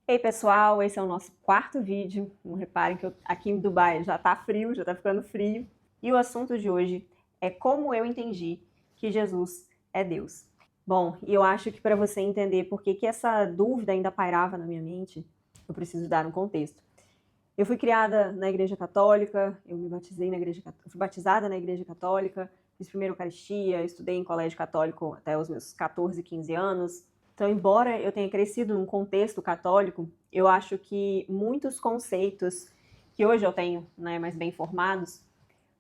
Ei pessoal, esse é o nosso quarto vídeo. Não reparem que aqui em Dubai já tá frio, já tá ficando frio. E o assunto de hoje é como eu entendi que Jesus é Deus. Bom, e eu acho que para você entender por que essa dúvida ainda pairava na minha mente, eu preciso dar um contexto. Eu fui criada na Igreja Católica, eu me batizei na Igreja, fui batizada na Igreja Católica, fiz primeiro Eucaristia, estudei em colégio católico até os meus 14, 15 anos. Então, embora eu tenha crescido num contexto católico, eu acho que muitos conceitos que hoje eu tenho, né, mais bem formados,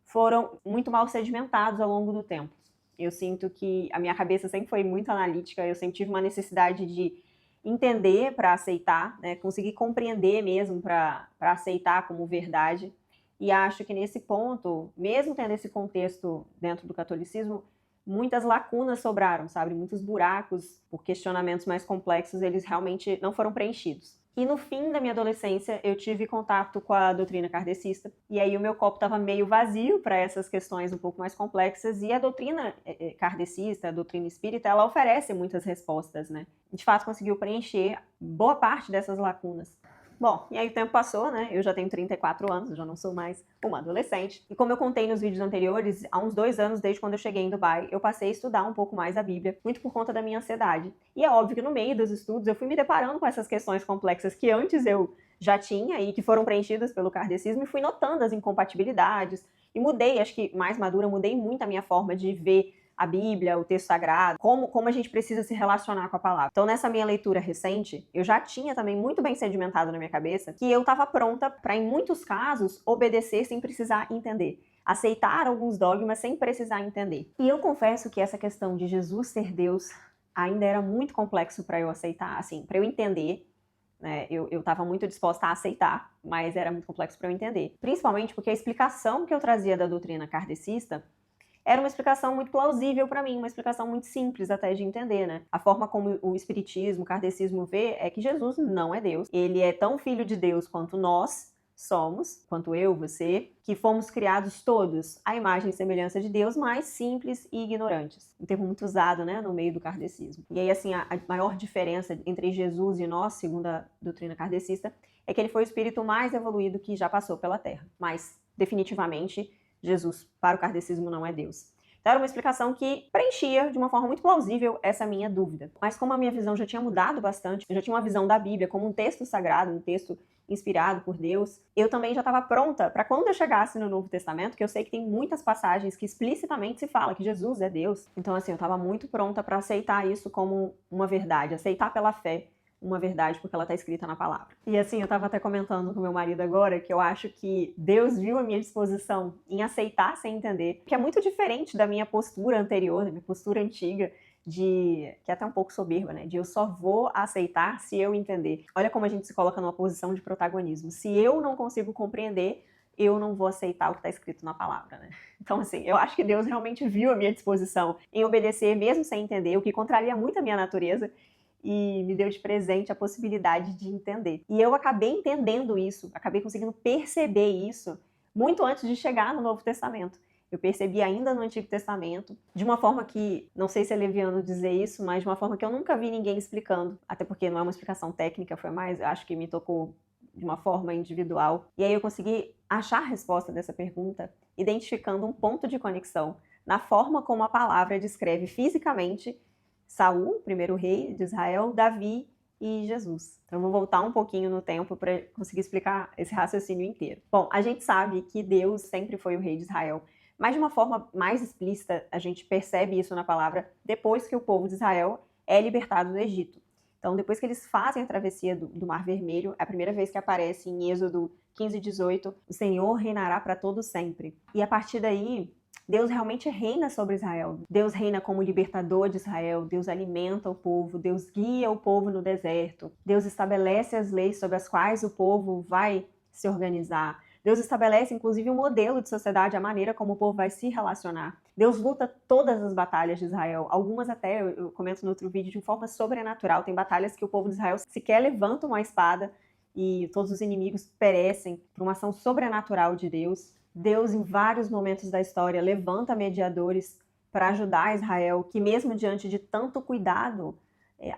foram muito mal sedimentados ao longo do tempo. Eu sinto que a minha cabeça sempre foi muito analítica, eu sempre tive uma necessidade de entender para aceitar, né, conseguir compreender mesmo para aceitar como verdade. E acho que nesse ponto, mesmo tendo esse contexto dentro do catolicismo, muitas lacunas sobraram, sabe? Muitos buracos, por questionamentos mais complexos, eles realmente não foram preenchidos. E no fim da minha adolescência, eu tive contato com a doutrina kardecista, e aí o meu copo estava meio vazio para essas questões um pouco mais complexas, e a doutrina kardecista, a doutrina espírita, ela oferece muitas respostas, né? De fato, conseguiu preencher boa parte dessas lacunas. Bom, e aí o tempo passou, né? Eu já tenho 34 anos, eu já não sou mais uma adolescente. E como eu contei nos vídeos anteriores, há uns 2 anos, desde quando eu cheguei em Dubai, eu passei a estudar um pouco mais a Bíblia, muito por conta da minha ansiedade. E é óbvio que no meio dos estudos eu fui me deparando com essas questões complexas que antes eu já tinha e que foram preenchidas pelo kardecismo, e fui notando as incompatibilidades. E mudei, acho que mais madura, mudei muito a minha forma de ver a Bíblia, o texto sagrado, como a gente precisa se relacionar com a palavra. Então, nessa minha leitura recente, eu já tinha também muito bem sedimentado na minha cabeça que eu estava pronta para, em muitos casos, obedecer sem precisar entender. Aceitar alguns dogmas sem precisar entender. E eu confesso que essa questão de Jesus ser Deus ainda era muito complexo para eu aceitar, assim, para eu entender. Eu estava muito disposta a aceitar, mas era muito complexo para eu entender. Principalmente porque a explicação que eu trazia da doutrina kardecista era uma explicação muito plausível para mim, uma explicação muito simples até de entender, né? A forma como o espiritismo, o kardecismo vê é que Jesus não é Deus. Ele é tão filho de Deus quanto nós somos, quanto eu, você, que fomos criados todos à imagem e semelhança de Deus, mas simples e ignorantes. Um termo muito usado, né, no meio do kardecismo. E aí, assim, a maior diferença entre Jesus e nós, segundo a doutrina kardecista, é que ele foi o espírito mais evoluído que já passou pela Terra. Mas, definitivamente, Jesus, para o kardecismo, não é Deus. Então era uma explicação que preenchia de uma forma muito plausível essa minha dúvida. Mas como a minha visão já tinha mudado bastante, eu já tinha uma visão da Bíblia como um texto sagrado, um texto inspirado por Deus, eu também já estava pronta para quando eu chegasse no Novo Testamento, que eu sei que tem muitas passagens que explicitamente se fala que Jesus é Deus. Então assim, eu estava muito pronta para aceitar isso como uma verdade, aceitar pela fé uma verdade porque ela está escrita na palavra. E assim, eu estava até comentando com meu marido agora que eu acho que Deus viu a minha disposição em aceitar sem entender, que é muito diferente da minha postura anterior, da minha postura antiga, que é até um pouco soberba, né? De eu só vou aceitar se eu entender. Olha como a gente se coloca numa posição de protagonismo. Se eu não consigo compreender, eu não vou aceitar o que está escrito na palavra, né? Então, assim, eu acho que Deus realmente viu a minha disposição em obedecer mesmo sem entender, o que contraria muito a minha natureza, e me deu de presente a possibilidade de entender. E eu acabei entendendo isso, acabei conseguindo perceber isso muito antes de chegar no Novo Testamento. Eu percebi ainda no Antigo Testamento, de uma forma que, não sei se é leviano dizer isso, mas de uma forma que eu nunca vi ninguém explicando, até porque não é uma explicação técnica, foi mais, eu acho que me tocou de uma forma individual. E aí eu consegui achar a resposta dessa pergunta, identificando um ponto de conexão na forma como a palavra descreve fisicamente Saul, primeiro rei de Israel, Davi e Jesus. Então vou voltar um pouquinho no tempo para conseguir explicar esse raciocínio inteiro. Bom, a gente sabe que Deus sempre foi o rei de Israel, mas de uma forma mais explícita a gente percebe isso na palavra depois que o povo de Israel é libertado do Egito. Então depois que eles fazem a travessia do Mar Vermelho, é a primeira vez que aparece em Êxodo 15:18, o Senhor reinará para todo sempre. E a partir daí, Deus realmente reina sobre Israel. Deus reina como libertador de Israel, Deus alimenta o povo, Deus guia o povo no deserto, Deus estabelece as leis sobre as quais o povo vai se organizar. Deus estabelece, inclusive, um modelo de sociedade, a maneira como o povo vai se relacionar. Deus luta todas as batalhas de Israel, algumas até, eu comento no outro vídeo, de forma sobrenatural. Tem batalhas que o povo de Israel sequer levanta uma espada e todos os inimigos perecem por uma ação sobrenatural de Deus. Deus, em vários momentos da história, levanta mediadores para ajudar Israel, que mesmo diante de tanto cuidado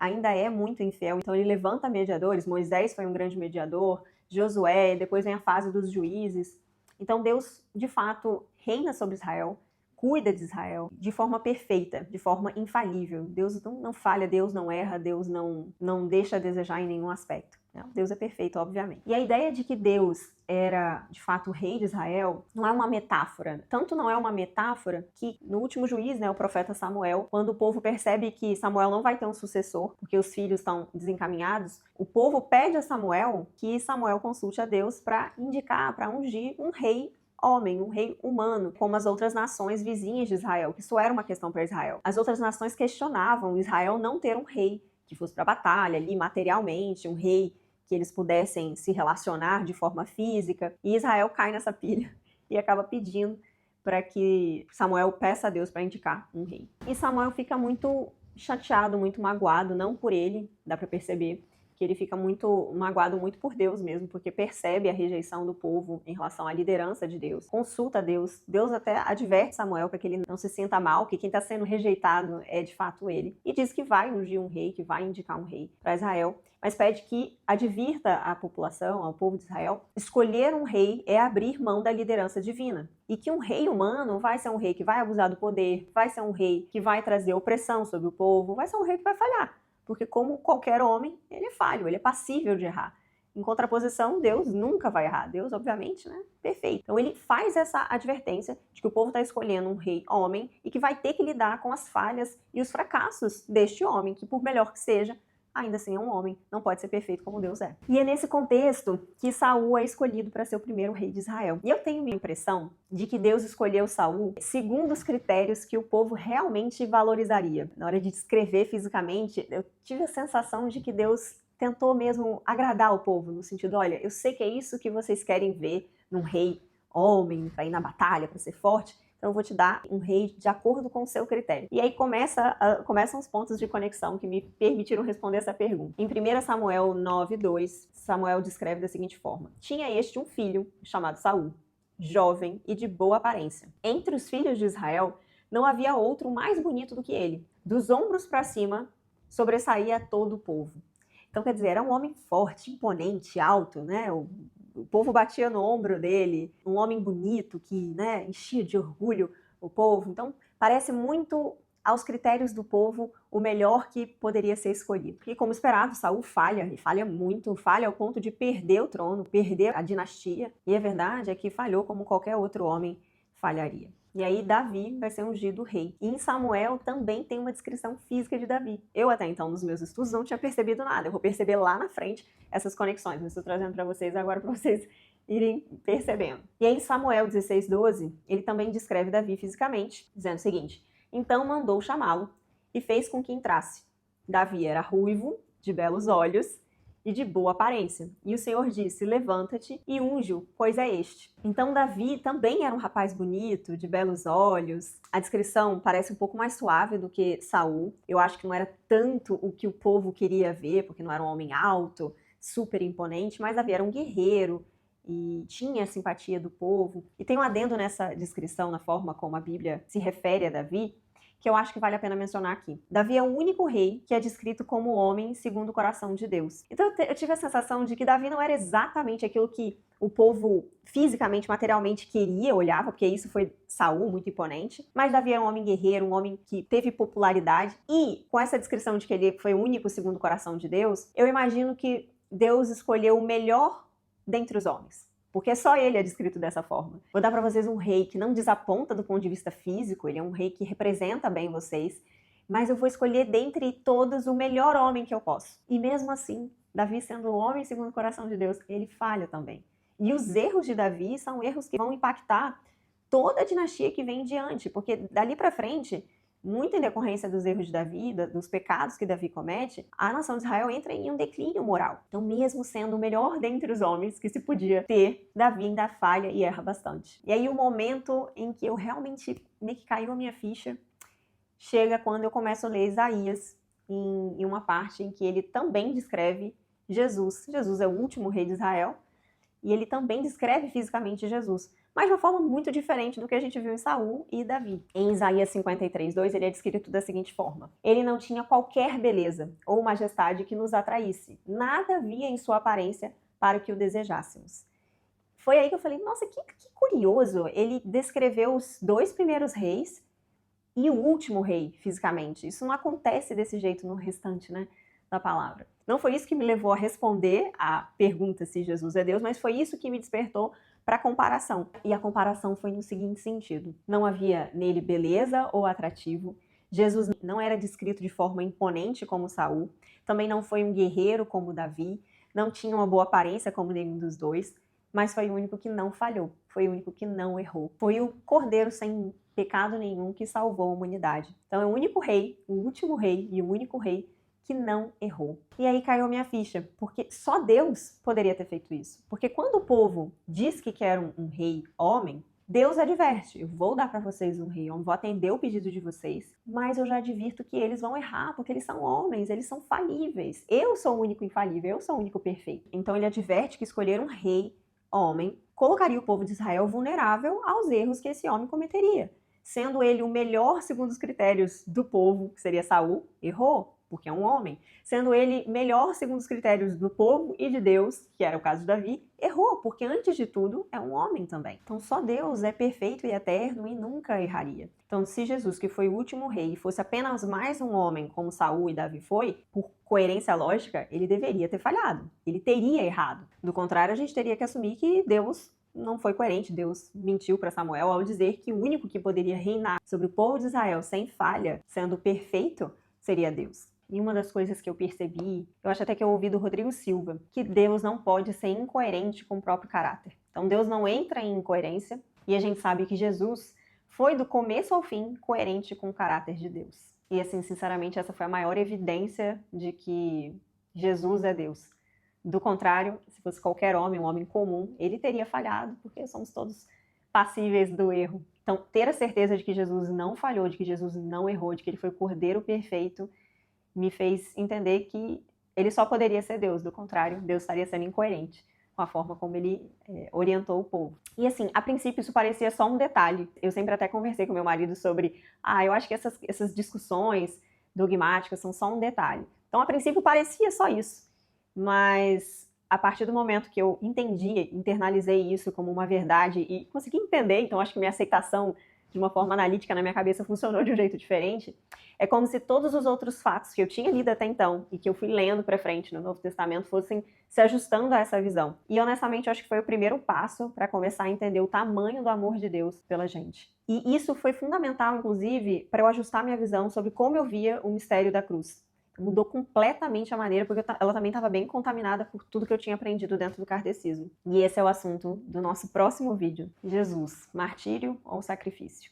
ainda é muito infiel, então ele levanta mediadores. Moisés foi um grande mediador, Josué, depois vem a fase dos juízes. Então Deus, de fato, reina sobre Israel, cuida de Israel de forma perfeita, de forma infalível. Deus não falha, Deus não erra, Deus não deixa a desejar em nenhum aspecto. Deus é perfeito, obviamente. E a ideia de que Deus era, de fato, o rei de Israel, não é uma metáfora. Tanto não é uma metáfora que, no último juiz, o profeta Samuel, quando o povo percebe que Samuel não vai ter um sucessor, porque os filhos estão desencaminhados, o povo pede a Samuel que Samuel consulte a Deus para indicar, para ungir um rei homem, um rei humano, como as outras nações vizinhas de Israel, que isso era uma questão para Israel. As outras nações questionavam Israel não ter um rei que fosse para a batalha ali materialmente, um rei que eles pudessem se relacionar de forma física, e Israel cai nessa pilha e acaba pedindo para que Samuel peça a Deus para indicar um rei. E Samuel fica muito chateado, muito magoado, não por ele, dá para perceber, que ele fica muito magoado muito por Deus mesmo, porque percebe a rejeição do povo em relação à liderança de Deus. Consulta Deus. Deus até adverte Samuel para que ele não se sinta mal, que quem está sendo rejeitado é de fato ele. E diz que vai ungir um rei, que vai indicar um rei para Israel, mas pede que advirta a população, ao povo de Israel, escolher um rei é abrir mão da liderança divina. E que um rei humano vai ser um rei que vai abusar do poder, vai ser um rei que vai trazer opressão sobre o povo, vai ser um rei que vai falhar. Porque como qualquer homem, ele é falho, ele é passível de errar. Em contraposição, Deus nunca vai errar. Deus, obviamente, perfeito. Então ele faz essa advertência de que o povo está escolhendo um rei homem e que vai ter que lidar com as falhas e os fracassos deste homem, que por melhor que seja, ainda assim é um homem, não pode ser perfeito como Deus é. E é nesse contexto que Saul é escolhido para ser o primeiro rei de Israel. E eu tenho a impressão de que Deus escolheu Saul segundo os critérios que o povo realmente valorizaria. Na hora de descrever fisicamente, eu tive a sensação de que Deus tentou mesmo agradar o povo, no sentido, olha, eu sei que é isso que vocês querem ver num rei homem, para ir na batalha, para ser forte, então eu vou te dar um rei de acordo com o seu critério. E aí começam os pontos de conexão que me permitiram responder essa pergunta. Em 1 Samuel 9:2, Samuel descreve da seguinte forma: tinha este um filho chamado Saul, jovem e de boa aparência. Entre os filhos de Israel não havia outro mais bonito do que ele. Dos ombros para cima sobressaía todo o povo. Então, quer dizer, era um homem forte, imponente, alto, O povo batia no ombro dele, um homem bonito que, enchia de orgulho o povo. Então, parece muito aos critérios do povo o melhor que poderia ser escolhido. E como esperado, Saul falha, e falha muito, falha ao ponto de perder o trono, perder a dinastia. E a verdade é que falhou como qualquer outro homem falharia. E aí Davi vai ser ungido rei. E em Samuel também tem uma descrição física de Davi. Eu até então, nos meus estudos, não tinha percebido nada. Eu vou perceber lá na frente essas conexões. Mas estou trazendo para vocês agora para vocês irem percebendo. E aí em Samuel 16:12, ele também descreve Davi fisicamente, dizendo o seguinte: então mandou chamá-lo e fez com que entrasse. Davi era ruivo, de belos olhos e de boa aparência. E o Senhor disse: levanta-te e unge-o, pois é este. Então Davi também era um rapaz bonito, de belos olhos. A descrição parece um pouco mais suave do que Saul. Eu acho que não era tanto o que o povo queria ver, porque não era um homem alto, super imponente, mas Davi era um guerreiro e tinha a simpatia do povo. E tem um adendo nessa descrição, na forma como a Bíblia se refere a Davi, que eu acho que vale a pena mencionar aqui. Davi é o único rei que é descrito como homem segundo o coração de Deus. Então eu tive a sensação de que Davi não era exatamente aquilo que o povo fisicamente, materialmente queria, olhava, porque isso foi Saul, muito imponente. Mas Davi era um homem guerreiro, um homem que teve popularidade. E com essa descrição de que ele foi o único segundo o coração de Deus, eu imagino que Deus escolheu o melhor dentre os homens. Porque só ele é descrito dessa forma. Vou dar para vocês um rei que não desaponta do ponto de vista físico, ele é um rei que representa bem vocês, mas eu vou escolher dentre todos o melhor homem que eu posso. E mesmo assim, Davi sendo o homem segundo o coração de Deus, ele falha também. E os erros de Davi são erros que vão impactar toda a dinastia que vem diante, porque dali para frente, muito em decorrência dos erros de Davi, dos pecados que Davi comete, a nação de Israel entra em um declínio moral. Então, mesmo sendo o melhor dentre os homens que se podia ter, Davi ainda falha e erra bastante. E aí o momento em que eu realmente meio que caiu a minha ficha chega quando eu começo a ler Isaías, em uma parte em que ele também descreve Jesus. Jesus é o último rei de Israel, e ele também descreve fisicamente Jesus, mas de uma forma muito diferente do que a gente viu em Saul e Davi. Em Isaías 53:2, ele é descrito da seguinte forma: ele não tinha qualquer beleza ou majestade que nos atraísse, nada havia em sua aparência para que o desejássemos. Foi aí que eu falei, nossa, que curioso, ele descreveu os 2 primeiros reis e o último rei fisicamente. Isso não acontece desse jeito no restante, né, da palavra. Não foi isso que me levou a responder a pergunta se Jesus é Deus, mas foi isso que me despertou para a comparação. E a comparação foi no seguinte sentido: não havia nele beleza ou atrativo. Jesus não era descrito de forma imponente como Saul, também não foi um guerreiro como Davi, não tinha uma boa aparência como nenhum dos dois, mas foi o único que não falhou, foi o único que não errou. Foi o Cordeiro sem pecado nenhum que salvou a humanidade. Então é o único rei, o último rei e o único rei que não errou. E aí caiu minha ficha, porque só Deus poderia ter feito isso. Porque quando o povo diz que quer um rei homem, Deus adverte: eu vou dar para vocês um rei homem, vou atender o pedido de vocês, mas eu já advirto que eles vão errar, porque eles são homens, eles são falíveis. Eu sou o único infalível, eu sou o único perfeito. Então ele adverte que escolher um rei homem colocaria o povo de Israel vulnerável aos erros que esse homem cometeria. Sendo ele o melhor segundo os critérios do povo, que seria Saul, errou, porque é um homem. Sendo ele melhor segundo os critérios do povo e de Deus, que era o caso de Davi, errou, porque antes de tudo é um homem também. Então só Deus é perfeito e eterno e nunca erraria. Então se Jesus, que foi o último rei, fosse apenas mais um homem, como Saul e Davi foi, por coerência lógica, ele deveria ter falhado. Ele teria errado. Do contrário, a gente teria que assumir que Deus não foi coerente. Deus mentiu para Samuel ao dizer que o único que poderia reinar sobre o povo de Israel sem falha, sendo perfeito, seria Deus. E uma das coisas que eu percebi, eu acho até que eu ouvi do Rodrigo Silva, que Deus não pode ser incoerente com o próprio caráter. Então Deus não entra em incoerência, e a gente sabe que Jesus foi do começo ao fim coerente com o caráter de Deus. E assim, sinceramente, essa foi a maior evidência de que Jesus é Deus. Do contrário, se fosse qualquer homem, um homem comum, ele teria falhado, porque somos todos passíveis do erro. Então, ter a certeza de que Jesus não falhou, de que Jesus não errou, de que ele foi o Cordeiro perfeito, me fez entender que ele só poderia ser Deus. Do contrário, Deus estaria sendo incoerente com a forma como ele orientou o povo. E assim, a princípio isso parecia só um detalhe. Eu sempre até conversei com meu marido sobre, eu acho que essas discussões dogmáticas são só um detalhe. Então, a princípio parecia só isso. Mas a partir do momento que eu entendi, internalizei isso como uma verdade e consegui entender, então acho que minha aceitação de uma forma analítica na minha cabeça funcionou de um jeito diferente, é como se todos os outros fatos que eu tinha lido até então e que eu fui lendo para frente no Novo Testamento fossem se ajustando a essa visão. E honestamente eu acho que foi o primeiro passo para começar a entender o tamanho do amor de Deus pela gente. E isso foi fundamental, inclusive, para eu ajustar minha visão sobre como eu via o mistério da cruz. Mudou completamente a maneira, porque ela também estava bem contaminada por tudo que eu tinha aprendido dentro do kardecismo. E esse é o assunto do nosso próximo vídeo: Jesus, martírio ou sacrifício?